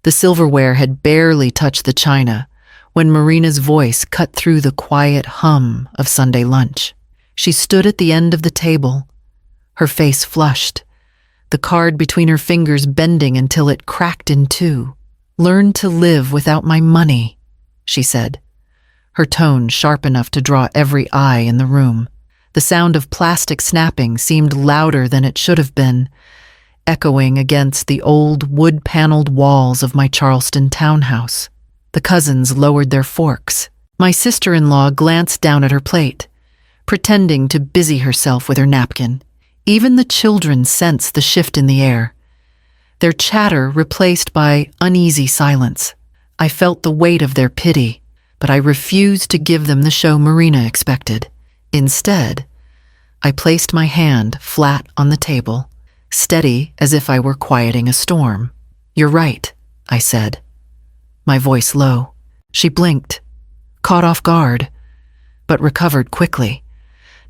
The silverware had barely touched the china when Marina's voice cut through the quiet hum of Sunday lunch. She stood at the end of the table, her face flushed, the card between her fingers bending until it cracked in two. "Learn to live without my money," she said, her tone sharp enough to draw every eye in the room. The sound of plastic snapping seemed louder than it should have been, echoing against the old wood-paneled walls of my Charleston townhouse. The cousins lowered their forks. My sister-in-law glanced down at her plate, pretending to busy herself with her napkin. Even the children sensed the shift in the air, their chatter replaced by uneasy silence. I felt the weight of their pity, but I refused to give them the show Marina expected. Instead, I placed my hand flat on the table, steady as if I were quieting a storm. "You're right," I said, my voice low. She blinked, caught off guard, but recovered quickly,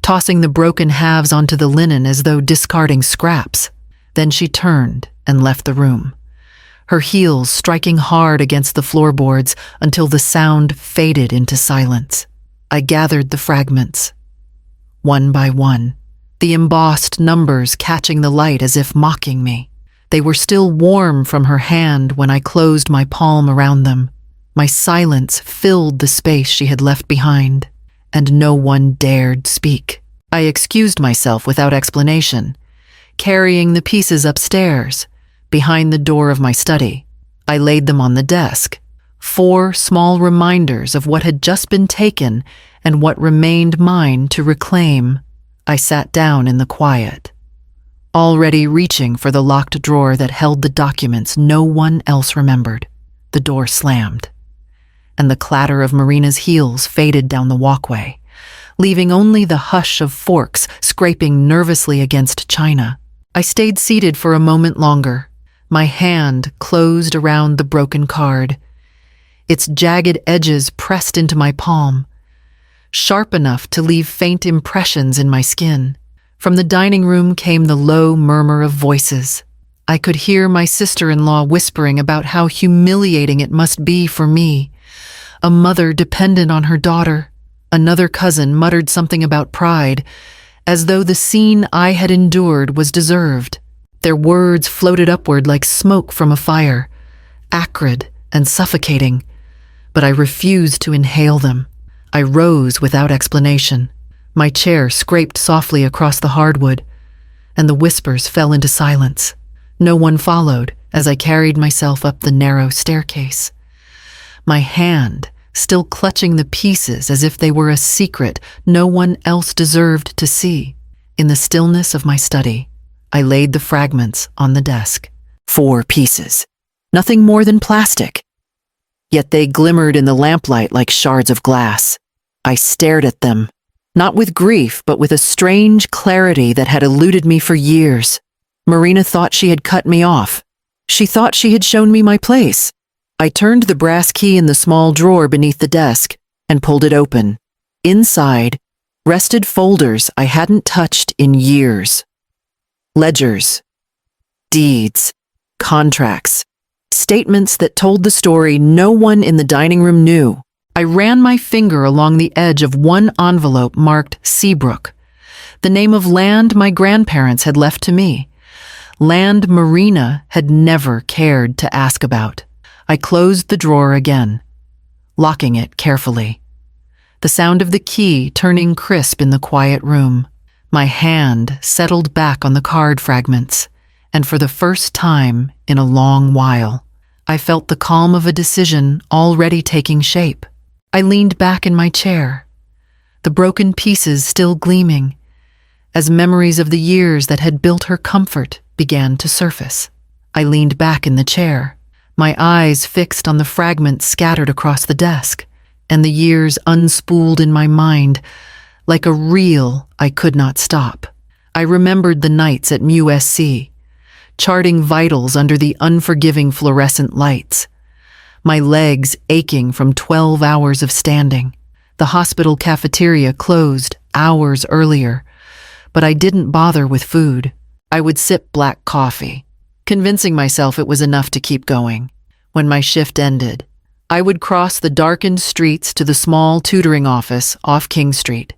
tossing the broken halves onto the linen as though discarding scraps. Then she turned and left the room, her heels striking hard against the floorboards until the sound faded into silence. I gathered the fragments, one by one, the embossed numbers catching the light as if mocking me. They were still warm from her hand when I closed my palm around them. My silence filled the space she had left behind, and no one dared speak. I excused myself without explanation, carrying the pieces upstairs, behind the door of my study. I laid them on the desk, 4 small reminders of what had just been taken and what remained mine to reclaim. I sat down in the quiet, already reaching for the locked drawer that held the documents no one else remembered. The door slammed, and the clatter of Marina's heels faded down the walkway, leaving only the hush of forks scraping nervously against china. I stayed seated for a moment longer, my hand closed around the broken card, its jagged edges pressed into my palm, sharp enough to leave faint impressions in my skin. From the dining room came the low murmur of voices. I could hear my sister-in-law whispering about how humiliating it must be for me, a mother dependent on her daughter. Another cousin muttered something about pride, as though the scene I had endured was deserved. Their words floated upward like smoke from a fire, acrid and suffocating, but I refused to inhale them. I rose without explanation. My chair scraped softly across the hardwood, and the whispers fell into silence. No one followed as I carried myself up the narrow staircase, my hand still clutching the pieces as if they were a secret no one else deserved to see. In the stillness of my study, I laid the fragments on the desk. 4 pieces, nothing more than plastic. Yet they glimmered in the lamplight like shards of glass. I stared at them, not with grief, but with a strange clarity that had eluded me for years. Marina thought she had cut me off. She thought she had shown me my place. I turned the brass key in the small drawer beneath the desk and pulled it open. Inside rested folders I hadn't touched in years. Ledgers, deeds, contracts, statements that told the story no one in the dining room knew. I ran my finger along the edge of one envelope marked Seabrook, the name of land my grandparents had left to me, land Marina had never cared to ask about. I closed the drawer again, locking it carefully, the sound of the key turning crisp in the quiet room. My hand settled back on the card fragments, and for the first time in a long while, I felt the calm of a decision already taking shape. I leaned back in my chair, the broken pieces still gleaming, as memories of the years that had built her comfort began to surface. I leaned back in the chair, my eyes fixed on the fragments scattered across the desk, and the years unspooled in my mind like a reel I could not stop. I remembered the nights at MUSC, charting vitals under the unforgiving fluorescent lights, my legs aching from 12 hours of standing. The hospital cafeteria closed hours earlier, but I didn't bother with food. I would sip black coffee, convincing myself it was enough to keep going. When my shift ended, I would cross the darkened streets to the small tutoring office off King Street,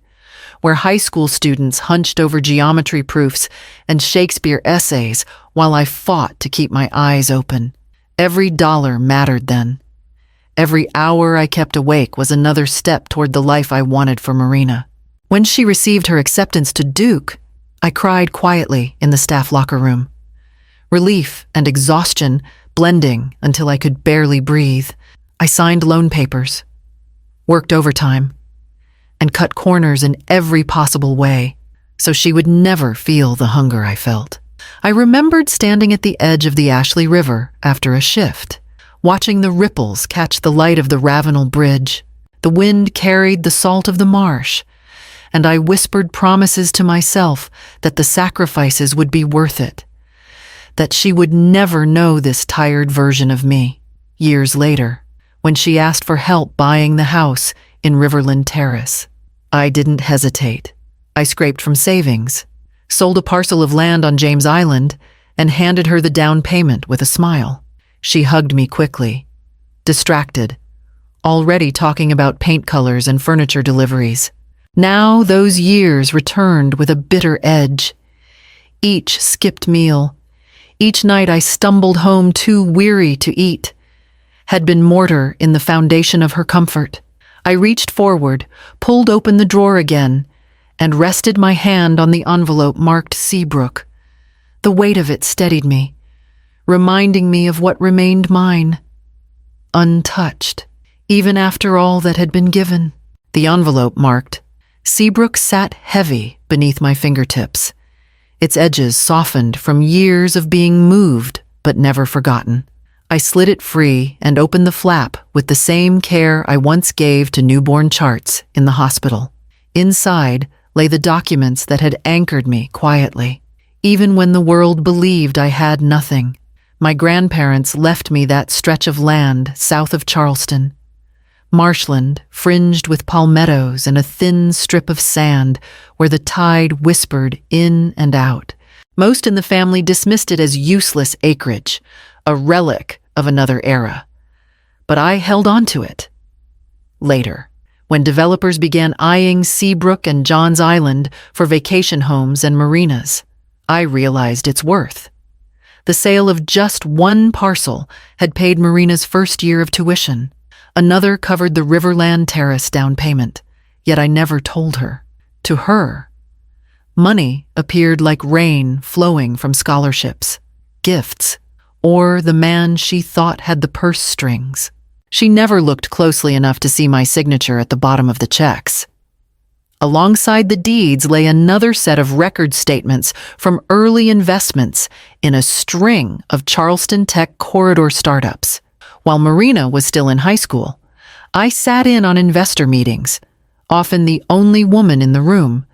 where high school students hunched over geometry proofs and Shakespeare essays while I fought to keep my eyes open. Every dollar mattered then. Every hour I kept awake was another step toward the life I wanted for Marina. When she received her acceptance to Duke, I cried quietly in the staff locker room. Relief and exhaustion blending until I could barely breathe. I signed loan papers, worked overtime, and cut corners in every possible way so she would never feel the hunger I felt. I remembered standing at the edge of the Ashley River after a shift, watching the ripples catch the light of the Ravenel Bridge. The wind carried the salt of the marsh, and I whispered promises to myself that the sacrifices would be worth it, that she would never know this tired version of me. Years later, when she asked for help buying the house in Riverland Terrace, I didn't hesitate. I scraped from savings, sold a parcel of land on James Island, and handed her the down payment with a smile. She hugged me quickly, distracted, already talking about paint colors and furniture deliveries. Now those years returned with a bitter edge. Each skipped meal, each night I stumbled home too weary to eat, had been mortar in the foundation of her comfort. I reached forward, pulled open the drawer again, and rested my hand on the envelope marked Seabrook. The weight of it steadied me, reminding me of what remained mine, untouched, even after all that had been given. The envelope marked Seabrook sat heavy beneath my fingertips, its edges softened from years of being moved but never forgotten. I slid it free and opened the flap with the same care I once gave to newborn charts in the hospital. Inside lay the documents that had anchored me quietly, even when the world believed I had nothing. My grandparents left me that stretch of land south of Charleston, marshland fringed with palmettos and a thin strip of sand where the tide whispered in and out. Most in the family dismissed it as useless acreage, a relic of another era. But I held on to it. Later, when developers began eyeing Seabrook and Johns Island for vacation homes and marinas, I realized its worth. The sale of just one parcel had paid Marina's first year of tuition. Another covered the Riverland Terrace down payment, yet I never told her. To her, money appeared like rain flowing from scholarships, gifts, or the man she thought had the purse strings. She never looked closely enough to see my signature at the bottom of the checks. Alongside the deeds lay another set of record statements from early investments in a string of Charleston Tech corridor startups. While Marina was still in high school, I sat in on investor meetings, often the only woman in the room,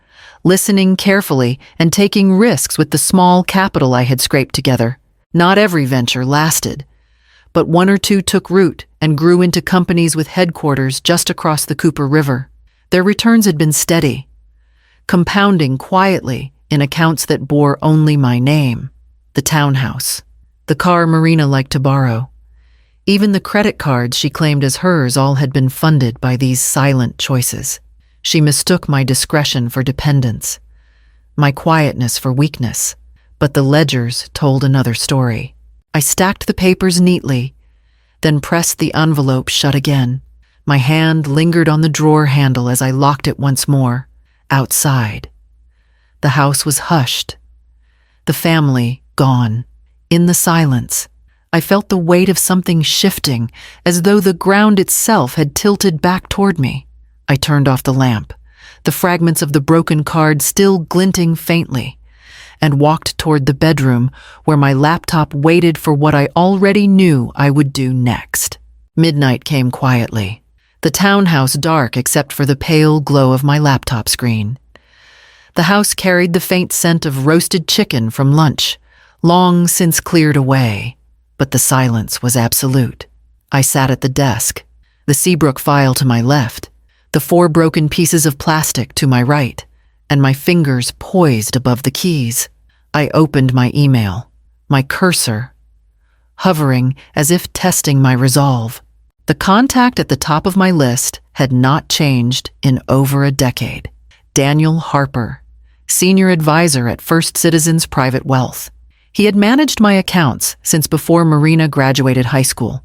listening carefully and taking risks with the small capital I had scraped together. Not every venture lasted, but one or two took root and grew into companies with headquarters just across the Cooper River. Their returns had been steady, compounding quietly in accounts that bore only my name: the townhouse, the car Marina liked to borrow. Even the credit cards she claimed as hers all had been funded by these silent choices. She mistook my discretion for dependence, my quietness for weakness, but the ledgers told another story. I stacked the papers neatly, then pressed the envelope shut again. My hand lingered on the drawer handle as I locked it once more. Outside, the house was hushed, the family gone. In the silence, I felt the weight of something shifting, as though the ground itself had tilted back toward me. I turned off the lamp, the fragments of the broken card still glinting faintly, and walked toward the bedroom where my laptop waited for what I already knew I would do next. Midnight came quietly, the townhouse dark except for the pale glow of my laptop screen. The house carried the faint scent of roasted chicken from lunch, long since cleared away, but the silence was absolute. I sat at the desk, the Seabrook file to my left, the 4 broken pieces of plastic to my right, and my fingers poised above the keys. I opened my email, my cursor hovering as if testing my resolve. The contact at the top of my list had not changed in over a decade. Daniel Harper, senior advisor at First Citizens Private Wealth. He had managed my accounts since before Marina graduated high school,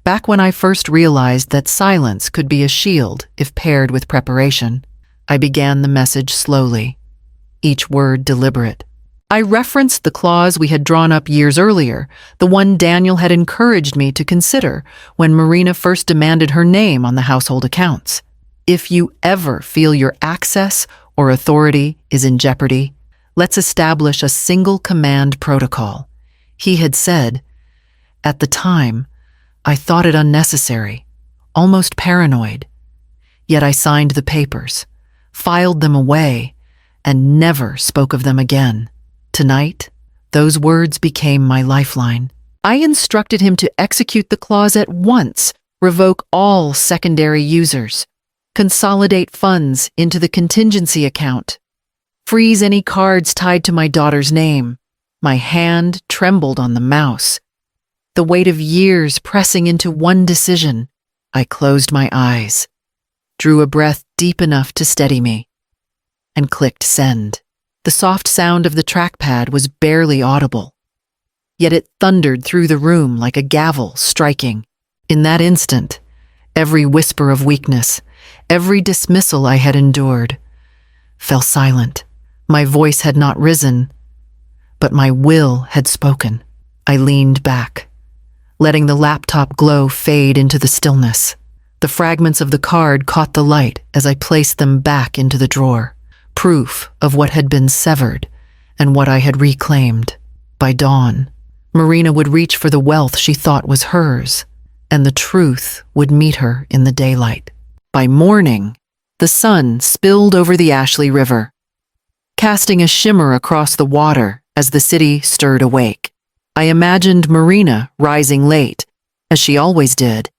back when I first realized that silence could be a shield if paired with preparation. I began the message slowly, each word deliberate. I referenced the clause we had drawn up years earlier, the one Daniel had encouraged me to consider when Marina first demanded her name on the household accounts. If you ever feel your access or authority is in jeopardy, let's establish a single command protocol. He had said. At the time, I thought it unnecessary, almost paranoid. Yet I signed the papers, filed them away, and never spoke of them again. Tonight, those words became my lifeline. I instructed him to execute the clause at once, revoke all secondary users, consolidate funds into the contingency account, freeze any cards tied to my daughter's name. My hand trembled on the mouse, the weight of years pressing into one decision. I closed my eyes, drew a breath deep enough to steady me, and clicked send. The soft sound of the trackpad was barely audible, yet it thundered through the room like a gavel striking. In that instant, every whisper of weakness, every dismissal I had endured, fell silent. My voice had not risen, but my will had spoken. I leaned back, letting the laptop glow fade into the stillness. The fragments of the card caught the light as I placed them back into the drawer. Proof of what had been severed and what I had reclaimed. By dawn, Marina would reach for the wealth she thought was hers, and the truth would meet her in the daylight. By morning, the sun spilled over the Ashley River, casting a shimmer across the water as the city stirred awake. I imagined Marina rising late, as she always did,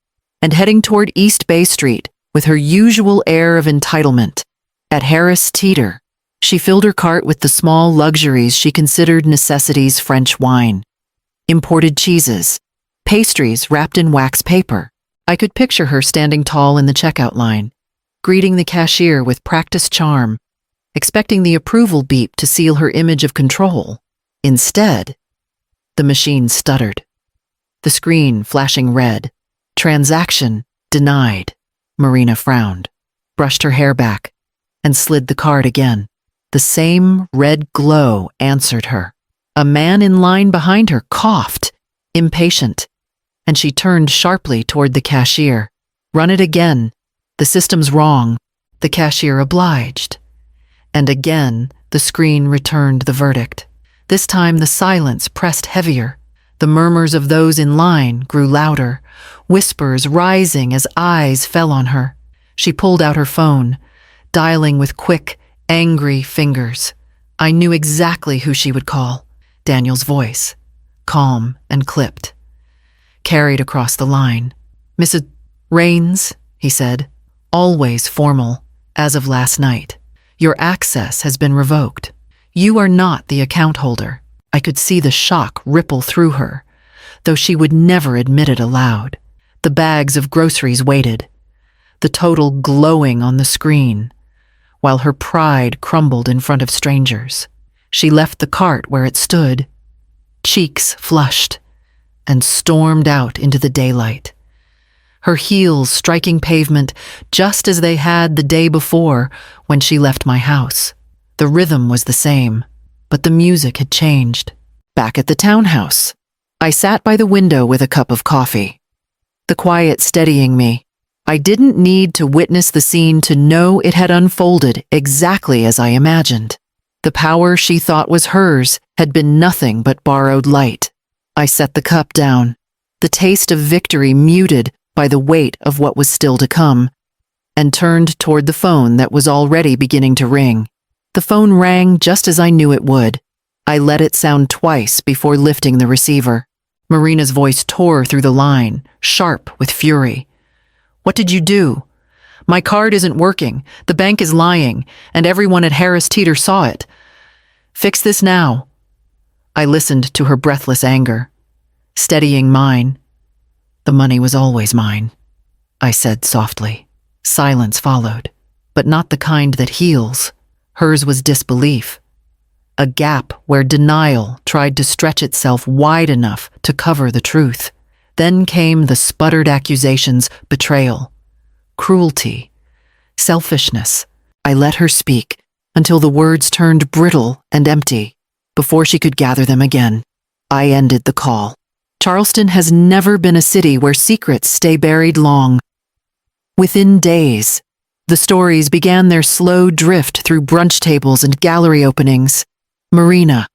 and heading toward East Bay Street with her usual air of entitlement. At Harris Teeter, she filled her cart with the small luxuries she considered necessities: French wine, imported cheeses, pastries wrapped in wax paper. I could picture her standing tall in the checkout line, greeting the cashier with practiced charm, expecting the approval beep to seal her image of control. Instead, the machine stuttered, the screen flashing red. Transaction denied. Marina frowned, brushed her hair back, and slid the card again. The same red glow answered her. A man in line behind her coughed, impatient, and she turned sharply toward the cashier. Run it again. The system's wrong. The cashier obliged. And again, the screen returned the verdict. This time the silence pressed heavier. The murmurs of those in line grew louder, whispers rising as eyes fell on her. She pulled out her phone, dialing with quick, angry fingers. I knew exactly who she would call. Daniel's voice, calm and clipped, carried across the line. "Mrs. Rains," he said, always formal, as of last night. "Your access has been revoked. You are not the account holder." I could see the shock ripple through her, though she would never admit it aloud. The bags of groceries waited, the total glowing on the screen, while her pride crumbled in front of strangers. She left the cart where it stood, cheeks flushed, and stormed out into the daylight. Her heels striking pavement just as they had the day before when she left my house. The rhythm was the same, but the music had changed. Back at the townhouse, I sat by the window with a cup of coffee, the quiet steadying me. I didn't need to witness the scene to know it had unfolded exactly as I imagined. The power she thought was hers had been nothing but borrowed light. I set the cup down, the taste of victory muted by the weight of what was still to come, and turned toward the phone that was already beginning to ring. The phone rang just as I knew it would. I let it sound twice before lifting the receiver. Marina's voice tore through the line, sharp with fury. "What did you do? My card isn't working, the bank is lying, and everyone at Harris Teeter saw it. Fix this now." I listened to her breathless anger, steadying mine. "The money was always mine," I said softly. Silence followed, but not the kind that heals. Hers was disbelief. A gap where denial tried to stretch itself wide enough to cover the truth. Then came the sputtered accusations, betrayal, cruelty, selfishness. I let her speak until the words turned brittle and empty. Before she could gather them again, I ended the call. Charleston has never been a city where secrets stay buried long. Within days, the stories began their slow drift through brunch tables and gallery openings. Marina,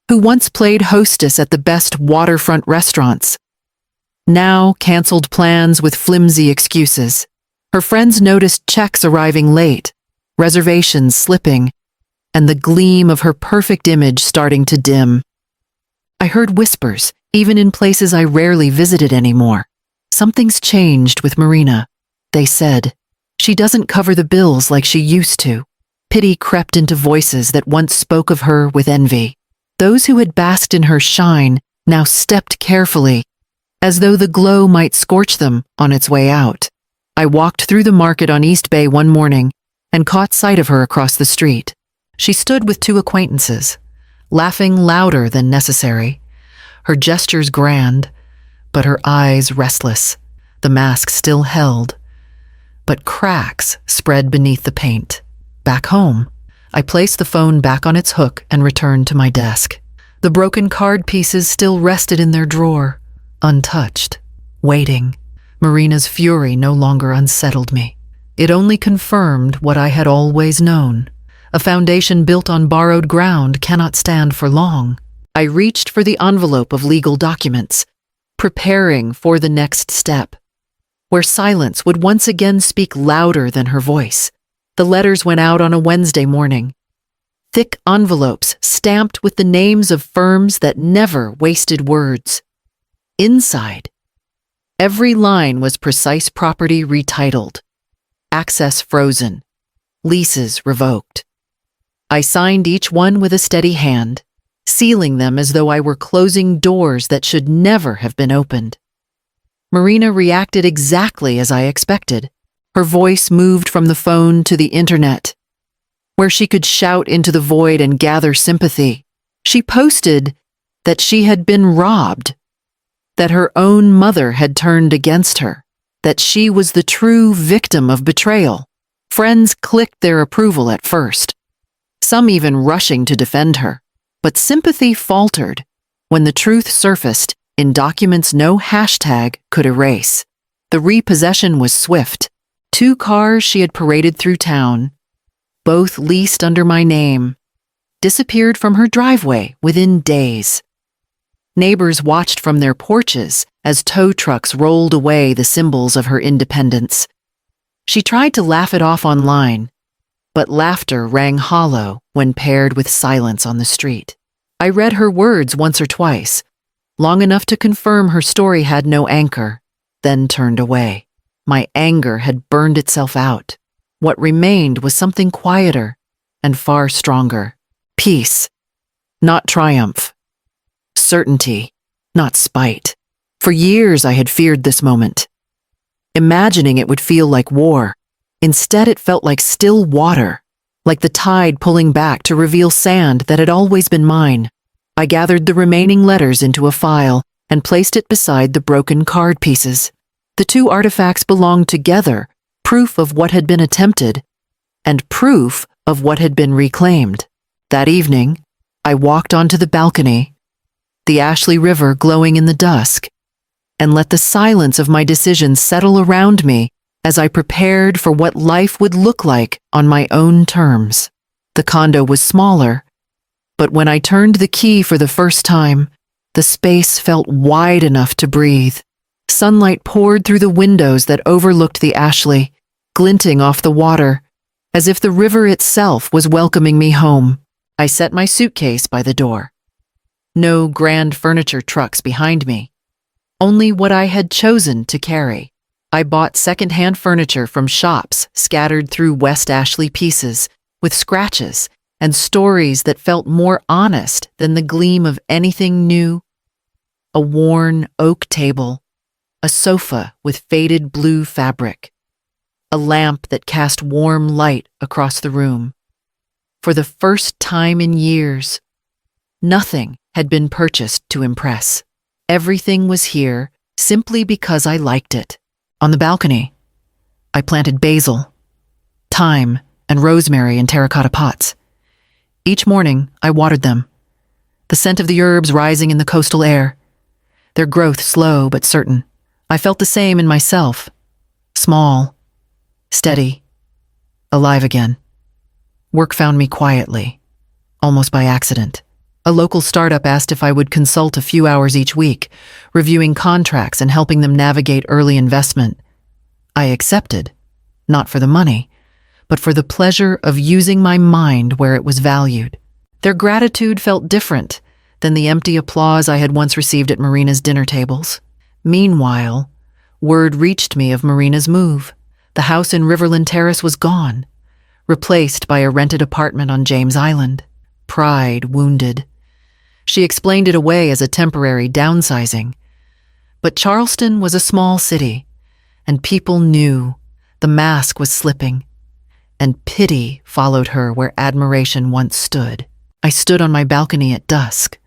who once played hostess at the best waterfront restaurants, now canceled plans with flimsy excuses. Her friends noticed checks arriving late, reservations slipping, and the gleam of her perfect image starting to dim. I heard whispers, even in places I rarely visited anymore. "Something's changed with Marina," they said. "She doesn't cover the bills like she used to." Pity crept into voices that once spoke of her with envy. Those who had basked in her shine now stepped carefully, as though the glow might scorch them on its way out. I walked through the market on East Bay one morning and caught sight of her across the street. She stood with two acquaintances, laughing louder than necessary, her gestures grand, but her eyes restless. The mask still held, but cracks spread beneath the paint. Back home, I placed the phone back on its hook and returned to my desk. The broken card pieces still rested in their drawer, untouched, waiting. Marina's fury no longer unsettled me. It only confirmed what I had always known. A foundation built on borrowed ground cannot stand for long. I reached for the envelope of legal documents, preparing for the next step, where silence would once again speak louder than her voice. The letters went out on a Wednesday morning. Thick envelopes stamped with the names of firms that never wasted words. Inside, every line was precise property retitled, access frozen, leases revoked. I signed each one with a steady hand, sealing them as though I were closing doors that should never have been opened. Marina reacted exactly as I expected. Her voice moved from the phone to the internet, where she could shout into the void and gather sympathy. She posted that she had been robbed, that her own mother had turned against her, that she was the true victim of betrayal. Friends clicked their approval at first, some even rushing to defend her. But sympathy faltered when the truth surfaced in documents no hashtag could erase. The repossession was swift. 2 cars she had paraded through town, both leased under my name, disappeared from her driveway within days. Neighbors watched from their porches as tow trucks rolled away the symbols of her independence. She tried to laugh it off online, but laughter rang hollow when paired with silence on the street. I read her words once or twice, long enough to confirm her story had no anchor, then turned away. My anger had burned itself out. What remained was something quieter and far stronger. Peace, not triumph. Certainty, not spite. For years I had feared this moment, imagining it would feel like war. Instead, it felt like still water, like the tide pulling back to reveal sand that had always been mine. I gathered the remaining letters into a file and placed it beside the broken card pieces. The 2 artifacts belonged together, proof of what had been attempted and proof of what had been reclaimed. That evening, I walked onto the balcony, the Ashley River glowing in the dusk, and let the silence of my decision settle around me as I prepared for what life would look like on my own terms. The condo was smaller, but when I turned the key for the first time, the space felt wide enough to breathe. Sunlight poured through the windows that overlooked the Ashley, glinting off the water, as if the river itself was welcoming me home. I set my suitcase by the door. No grand furniture trucks behind me, only what I had chosen to carry. I bought second-hand furniture from shops scattered through West Ashley pieces, with scratches and stories that felt more honest than the gleam of anything new. a worn oak table, a sofa with faded blue fabric, a lamp that cast warm light across the room. For the first time in years, nothing had been purchased to impress. Everything was here simply because I liked it. On the balcony, I planted basil, thyme, and rosemary in terracotta pots. Each morning, I watered them, the scent of the herbs rising in the coastal air, their growth slow but certain. I felt the same in myself, small, steady, alive again. Work found me quietly, almost by accident. A local startup asked if I would consult a few hours each week, reviewing contracts and helping them navigate early investment. I accepted, not for the money, but for the pleasure of using my mind where it was valued. Their gratitude felt different than the empty applause I had once received at Marina's dinner tables. Meanwhile, word reached me of Marina's move. The house in Riverland Terrace was gone, replaced by a rented apartment on James Island. Pride wounded. She explained it away as a temporary downsizing. But Charleston was a small city, and people knew the mask was slipping, and pity followed her where admiration once stood. I stood on my balcony at dusk,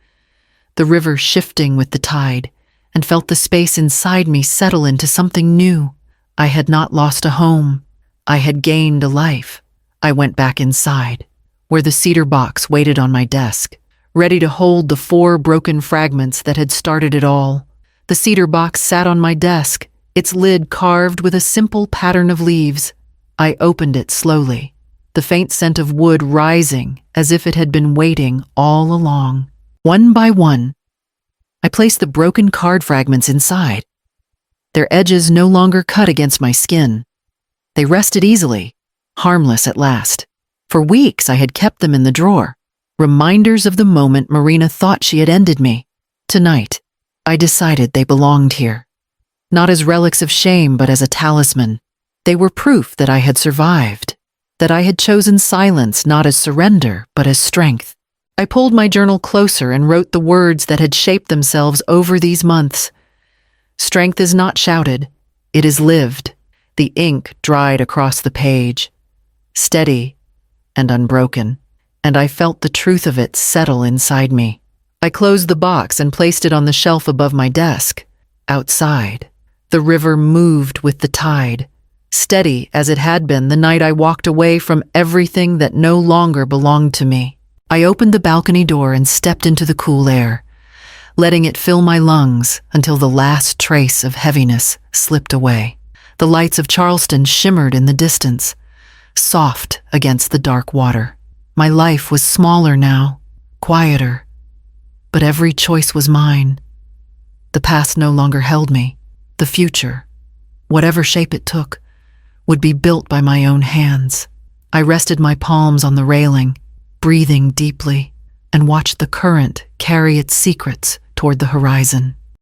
the river shifting with the tide, and felt the space inside me settle into something new. I had not lost a home. I had gained a life. I went back inside, where the cedar box waited on my desk, ready to hold the 4 broken fragments that had started it all. The cedar box sat on my desk, its lid carved with a simple pattern of leaves. I opened it slowly, the faint scent of wood rising as if it had been waiting all along. One by one, I placed the broken card fragments inside. Their edges no longer cut against my skin. They rested easily, harmless at last. For weeks I had kept them in the drawer, reminders of the moment Marina thought she had ended me. Tonight, I decided they belonged here. Not as relics of shame, but as a talisman. They were proof that I had survived, that I had chosen silence not as surrender, but as strength. I pulled my journal closer and wrote the words that had shaped themselves over these months. Strength is not shouted, it is lived. The ink dried across the page, steady and unbroken, and I felt the truth of it settle inside me. I closed the box and placed it on the shelf above my desk. Outside, the river moved with the tide, steady as it had been the night I walked away from everything that no longer belonged to me. I opened the balcony door and stepped into the cool air, letting it fill my lungs until the last trace of heaviness slipped away. The lights of Charleston shimmered in the distance, soft against the dark water. My life was smaller now, quieter, but every choice was mine. The past no longer held me. The future, whatever shape it took, would be built by my own hands. I rested my palms on the railing, breathing deeply, and watched the current carry its secrets toward the horizon.